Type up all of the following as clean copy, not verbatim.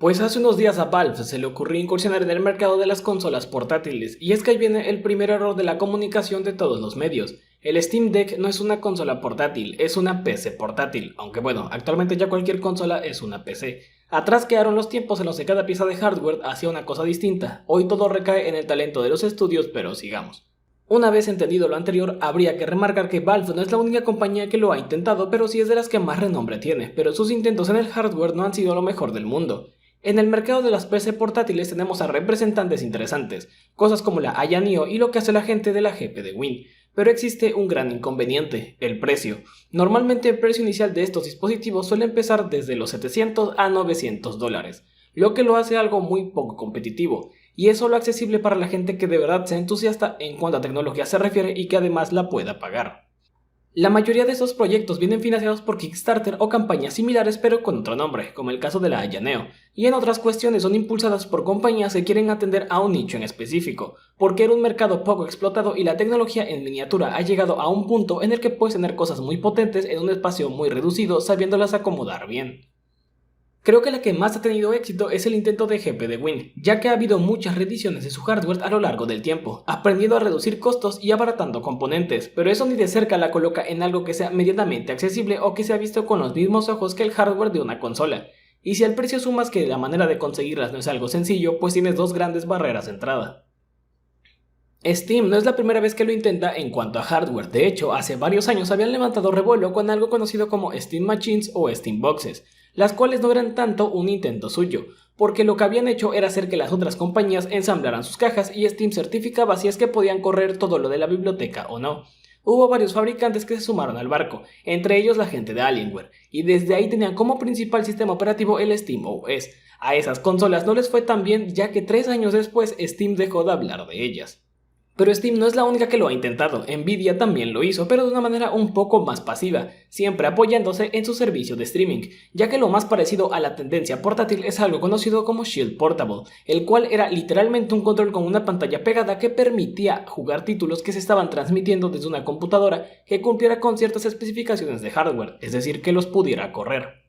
Pues hace unos días a Valve se le ocurrió incursionar en el mercado de las consolas portátiles, y es que ahí viene el primer error de la comunicación de todos los medios. El Steam Deck no es una consola portátil, es una PC portátil, aunque bueno, actualmente ya cualquier consola es una PC. Atrás quedaron los tiempos en los que cada pieza de hardware hacía una cosa distinta, hoy todo recae en el talento de los estudios, pero sigamos. Una vez entendido lo anterior, habría que remarcar que Valve no es la única compañía que lo ha intentado, pero sí es de las que más renombre tiene, pero sus intentos en el hardware no han sido lo mejor del mundo. En el mercado de las PC portátiles tenemos a representantes interesantes, cosas como la Aya Neo y lo que hace la gente de la GP de Win, pero existe un gran inconveniente, el precio. Normalmente el precio inicial de estos dispositivos suele empezar desde los 700 a 900 dólares, lo que lo hace algo muy poco competitivo, y es solo accesible para la gente que de verdad sea entusiasta en cuanto a tecnología se refiere y que además la pueda pagar. La mayoría de estos proyectos vienen financiados por Kickstarter o campañas similares pero con otro nombre, como el caso de la Aya Neo, y en otras cuestiones son impulsadas por compañías que quieren atender a un nicho en específico, porque era un mercado poco explotado y la tecnología en miniatura ha llegado a un punto en el que puedes tener cosas muy potentes en un espacio muy reducido sabiéndolas acomodar bien. Creo que la que más ha tenido éxito es el intento de GP de Win, ya que ha habido muchas reediciones de su hardware a lo largo del tiempo, aprendiendo a reducir costos y abaratando componentes, pero eso ni de cerca la coloca en algo que sea medianamente accesible o que sea visto con los mismos ojos que el hardware de una consola. Y si al precio sumas que la manera de conseguirlas no es algo sencillo, pues tienes dos grandes barreras de entrada. Steam no es la primera vez que lo intenta en cuanto a hardware, de hecho, hace varios años habían levantado revuelo con algo conocido como Steam Machines o Steam Boxes, las cuales no eran tanto un intento suyo, porque lo que habían hecho era hacer que las otras compañías ensamblaran sus cajas y Steam certificaba si es que podían correr todo lo de la biblioteca o no. Hubo varios fabricantes que se sumaron al barco, entre ellos la gente de Alienware, y desde ahí tenían como principal sistema operativo el Steam OS. A esas consolas no les fue tan bien, ya que 3 años después Steam dejó de hablar de ellas. Pero Steam no es la única que lo ha intentado, Nvidia también lo hizo, pero de una manera un poco más pasiva, siempre apoyándose en su servicio de streaming, ya que lo más parecido a la tendencia portátil es algo conocido como Shield Portable, el cual era literalmente un control con una pantalla pegada que permitía jugar títulos que se estaban transmitiendo desde una computadora que cumpliera con ciertas especificaciones de hardware, es decir, que los pudiera correr.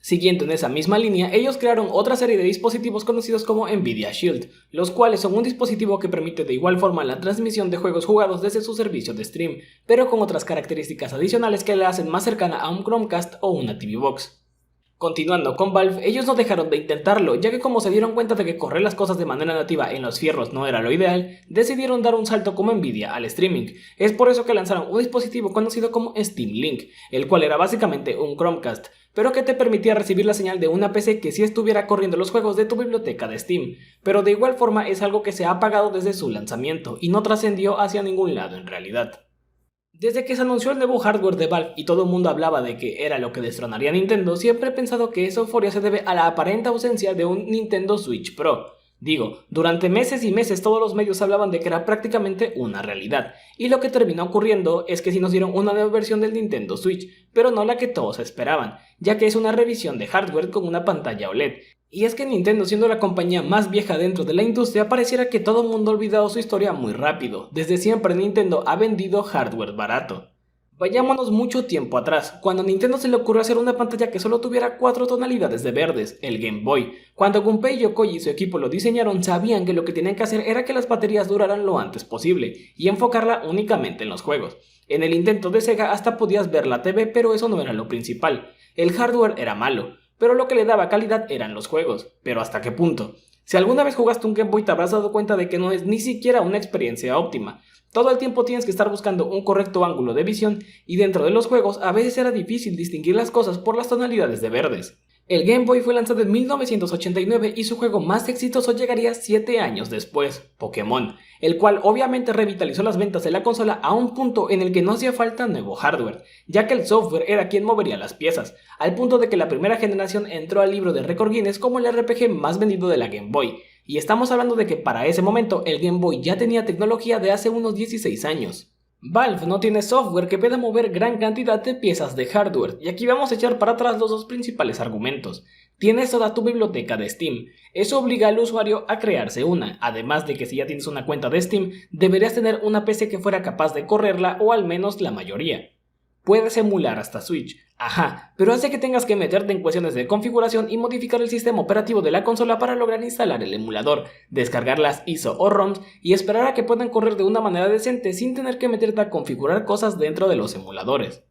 Siguiendo en esa misma línea, ellos crearon otra serie de dispositivos conocidos como Nvidia Shield, los cuales son un dispositivo que permite de igual forma la transmisión de juegos jugados desde su servicio de stream, pero con otras características adicionales que la hacen más cercana a un Chromecast o una TV Box. Continuando con Valve, ellos no dejaron de intentarlo, ya que como se dieron cuenta de que correr las cosas de manera nativa en los fierros no era lo ideal, decidieron dar un salto como Nvidia al streaming. Es por eso que lanzaron un dispositivo conocido como Steam Link, el cual era básicamente un Chromecast, pero que te permitía recibir la señal de una PC que sí estuviera corriendo los juegos de tu biblioteca de Steam, pero de igual forma es algo que se ha apagado desde su lanzamiento y no trascendió hacia ningún lado en realidad. Desde que se anunció el nuevo hardware de Valve y todo el mundo hablaba de que era lo que destronaría a Nintendo, siempre he pensado que esa euforia se debe a la aparente ausencia de un Nintendo Switch Pro. Digo, durante meses y meses todos los medios hablaban de que era prácticamente una realidad, y lo que terminó ocurriendo es que sí nos dieron una nueva versión del Nintendo Switch, pero no la que todos esperaban, ya que es una revisión de hardware con una pantalla OLED. Y es que Nintendo, siendo la compañía más vieja dentro de la industria, pareciera que todo el mundo ha olvidado su historia muy rápido. Desde siempre Nintendo ha vendido hardware barato. Vayámonos mucho tiempo atrás, cuando a Nintendo se le ocurrió hacer una pantalla que solo tuviera 4 tonalidades de verdes, el Game Boy. Cuando Gunpei Yokoi y su equipo lo diseñaron, sabían que lo que tenían que hacer era que las baterías duraran lo antes posible, y enfocarla únicamente en los juegos. En el intento de Sega hasta podías ver la TV, pero eso no era lo principal. El hardware era malo, pero lo que le daba calidad eran los juegos. ¿Pero hasta qué punto? Si alguna vez jugaste un Game Boy te habrás dado cuenta de que no es ni siquiera una experiencia óptima. Todo el tiempo tienes que estar buscando un correcto ángulo de visión y dentro de los juegos a veces era difícil distinguir las cosas por las tonalidades de verdes. El Game Boy fue lanzado en 1989 y su juego más exitoso llegaría 7 años después, Pokémon, el cual obviamente revitalizó las ventas de la consola a un punto en el que no hacía falta nuevo hardware, ya que el software era quien movería las piezas, al punto de que la primera generación entró al libro de récord Guinness como el RPG más vendido de la Game Boy, y estamos hablando de que para ese momento el Game Boy ya tenía tecnología de hace unos 16 años. Valve no tiene software que pueda mover gran cantidad de piezas de hardware, y aquí vamos a echar para atrás los dos principales argumentos. Tienes toda tu biblioteca de Steam, eso obliga al usuario a crearse una, además de que si ya tienes una cuenta de Steam, deberías tener una PC que fuera capaz de correrla o al menos la mayoría. Puedes emular hasta Switch, ajá, pero hace que tengas que meterte en cuestiones de configuración y modificar el sistema operativo de la consola para lograr instalar el emulador, descargar las ISO o ROMs y esperar a que puedan correr de una manera decente sin tener que meterte a configurar cosas dentro de los emuladores.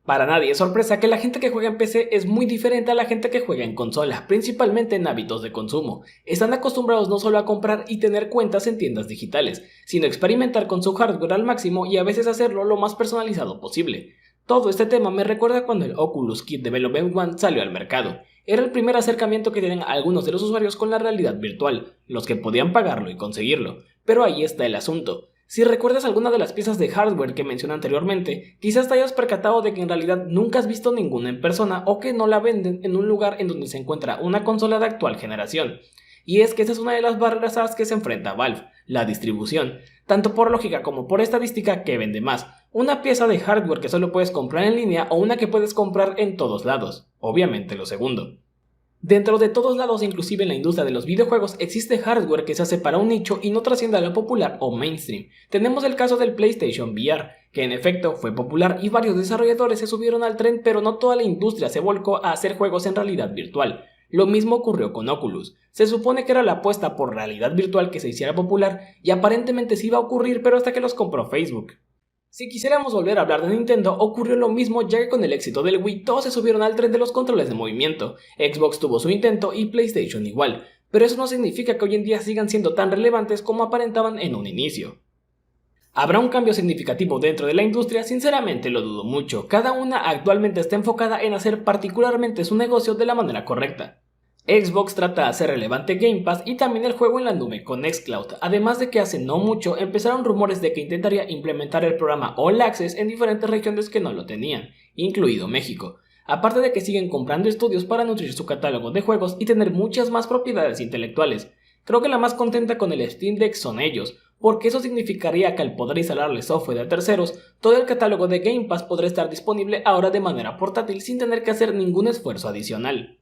Para nadie es sorpresa que la gente que juega en PC es muy diferente a la gente que juega en consola, principalmente en hábitos de consumo. Están acostumbrados no solo a comprar y tener cuentas en tiendas digitales, sino a experimentar con su hardware al máximo y a veces hacerlo lo más personalizado posible. Todo este tema me recuerda cuando el Oculus Kit Development One salió al mercado. Era el primer acercamiento que tenían algunos de los usuarios con la realidad virtual, los que podían pagarlo y conseguirlo. Pero ahí está el asunto. Si recuerdas alguna de las piezas de hardware que mencioné anteriormente, quizás te hayas percatado de que en realidad nunca has visto ninguna en persona o que no la venden en un lugar en donde se encuentra una consola de actual generación. Y es que esa es una de las barreras a las que se enfrenta Valve, la distribución, tanto por lógica como por estadística que vende más, una pieza de hardware que solo puedes comprar en línea o una que puedes comprar en todos lados, obviamente lo segundo. Dentro de todos lados, inclusive en la industria de los videojuegos, existe hardware que se hace para un nicho y no trasciende a lo popular o mainstream. Tenemos el caso del PlayStation VR, que en efecto fue popular y varios desarrolladores se subieron al tren, pero no toda la industria se volcó a hacer juegos en realidad virtual. Lo mismo ocurrió con Oculus. Se supone que era la apuesta por realidad virtual que se hiciera popular y aparentemente sí iba a ocurrir, pero hasta que los compró Facebook. Si quisiéramos volver a hablar de Nintendo, ocurrió lo mismo, ya que con el éxito del Wii todos se subieron al tren de los controles de movimiento. Xbox tuvo su intento y PlayStation igual, pero eso no significa que hoy en día sigan siendo tan relevantes como aparentaban en un inicio. ¿Habrá un cambio significativo dentro de la industria? Sinceramente lo dudo mucho. Cada una actualmente está enfocada en hacer particularmente su negocio de la manera correcta. Xbox trata de hacer relevante Game Pass y también el juego en la nube con Xcloud, además de que hace no mucho empezaron rumores de que intentaría implementar el programa All Access en diferentes regiones que no lo tenían, incluido México, aparte de que siguen comprando estudios para nutrir su catálogo de juegos y tener muchas más propiedades intelectuales. Creo que la más contenta con el Steam Deck son ellos, porque eso significaría que al poder instalarle software de terceros, todo el catálogo de Game Pass podrá estar disponible ahora de manera portátil sin tener que hacer ningún esfuerzo adicional.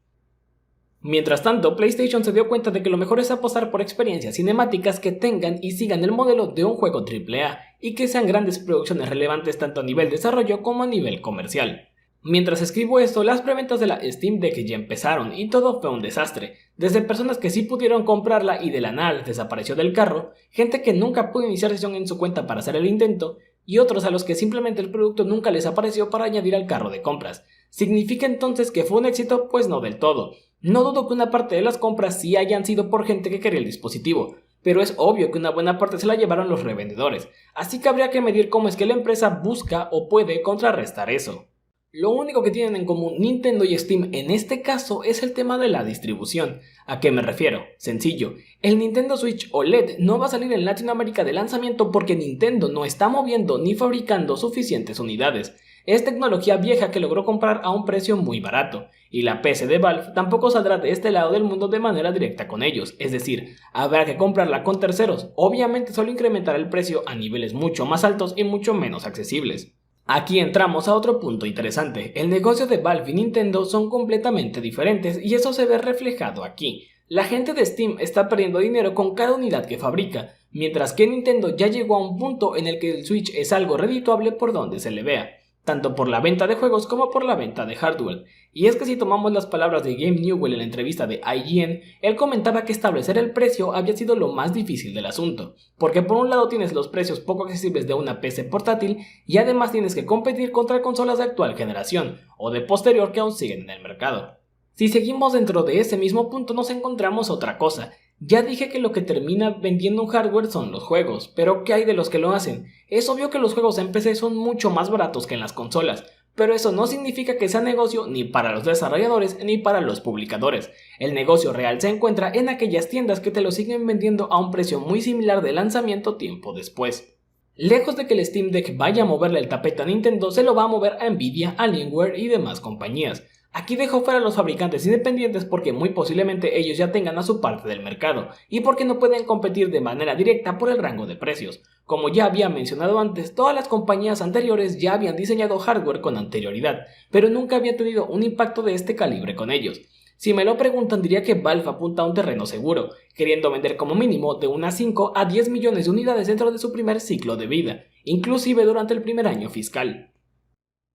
Mientras tanto, PlayStation se dio cuenta de que lo mejor es apostar por experiencias cinemáticas que tengan y sigan el modelo de un juego AAA y que sean grandes producciones relevantes tanto a nivel desarrollo como a nivel comercial. Mientras escribo esto, las preventas de la Steam Deck ya empezaron y todo fue un desastre, desde personas que sí pudieron comprarla y de la nada les desapareció del carro, gente que nunca pudo iniciar sesión en su cuenta para hacer el intento, y otros a los que simplemente el producto nunca les apareció para añadir al carro de compras. ¿Significa entonces que fue un éxito? Pues no del todo. No dudo que una parte de las compras sí hayan sido por gente que quería el dispositivo, pero es obvio que una buena parte se la llevaron los revendedores, así que habría que medir cómo es que la empresa busca o puede contrarrestar eso. Lo único que tienen en común Nintendo y Steam en este caso es el tema de la distribución. ¿A qué me refiero? Sencillo, el Nintendo Switch OLED no va a salir en Latinoamérica de lanzamiento porque Nintendo no está moviendo ni fabricando suficientes unidades. Es tecnología vieja que logró comprar a un precio muy barato, y la PC de Valve tampoco saldrá de este lado del mundo de manera directa con ellos, es decir, habrá que comprarla con terceros, obviamente solo incrementará el precio a niveles mucho más altos y mucho menos accesibles. Aquí entramos a otro punto interesante, el negocio de Valve y Nintendo son completamente diferentes y eso se ve reflejado aquí. La gente de Steam está perdiendo dinero con cada unidad que fabrica, mientras que Nintendo ya llegó a un punto en el que el Switch es algo redituable por donde se le vea, tanto por la venta de juegos como por la venta de hardware. Y es que si tomamos las palabras de Gabe Newell en la entrevista de IGN, él comentaba que establecer el precio había sido lo más difícil del asunto, porque por un lado tienes los precios poco accesibles de una PC portátil y además tienes que competir contra consolas de actual generación o de posterior que aún siguen en el mercado. Si seguimos dentro de ese mismo punto nos encontramos otra cosa. Ya dije que lo que termina vendiendo un hardware son los juegos, pero ¿qué hay de los que lo hacen? Es obvio que los juegos en PC son mucho más baratos que en las consolas, pero eso no significa que sea negocio ni para los desarrolladores ni para los publicadores. El negocio real se encuentra en aquellas tiendas que te lo siguen vendiendo a un precio muy similar de lanzamiento tiempo después. Lejos de que el Steam Deck vaya a moverle el tapete a Nintendo, se lo va a mover a Nvidia, Alienware y demás compañías. Aquí dejo fuera a los fabricantes independientes porque muy posiblemente ellos ya tengan a su parte del mercado y porque no pueden competir de manera directa por el rango de precios. Como ya había mencionado antes, todas las compañías anteriores ya habían diseñado hardware con anterioridad, pero nunca había tenido un impacto de este calibre con ellos. Si me lo preguntan diría que Valve apunta a un terreno seguro, queriendo vender como mínimo de unas 5 a 10 millones de unidades dentro de su primer ciclo de vida, inclusive durante el primer año fiscal.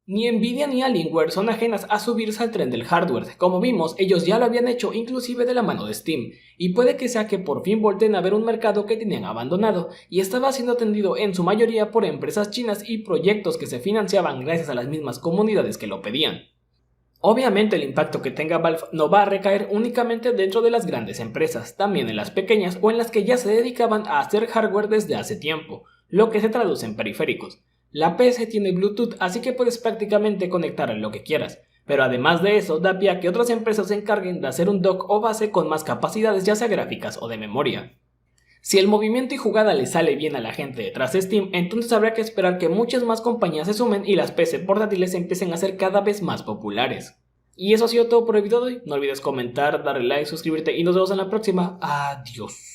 Ni Nvidia ni Alienware son ajenas a subirse al tren del hardware. Como vimos, ellos ya lo habían hecho inclusive de la mano de Steam, y puede que sea que por fin volteen a ver un mercado que tenían abandonado y estaba siendo atendido en su mayoría por empresas chinas y proyectos que se financiaban gracias a las mismas comunidades que lo pedían. Obviamente el impacto que tenga Valve no va a recaer únicamente dentro de las grandes empresas, también en las pequeñas o en las que ya se dedicaban a hacer hardware desde hace tiempo, lo que se traduce en periféricos. La PC tiene Bluetooth, así que puedes prácticamente conectar lo que quieras, pero además de eso da pie a que otras empresas se encarguen de hacer un dock o base con más capacidades, ya sea gráficas o de memoria. Si el movimiento y jugada le sale bien a la gente detrás de Steam, entonces habrá que esperar que muchas más compañías se sumen y las PC portátiles empiecen a ser cada vez más populares. Y eso ha sido todo por el video de hoy. No olvides comentar, darle like, suscribirte y nos vemos en la próxima. Adiós.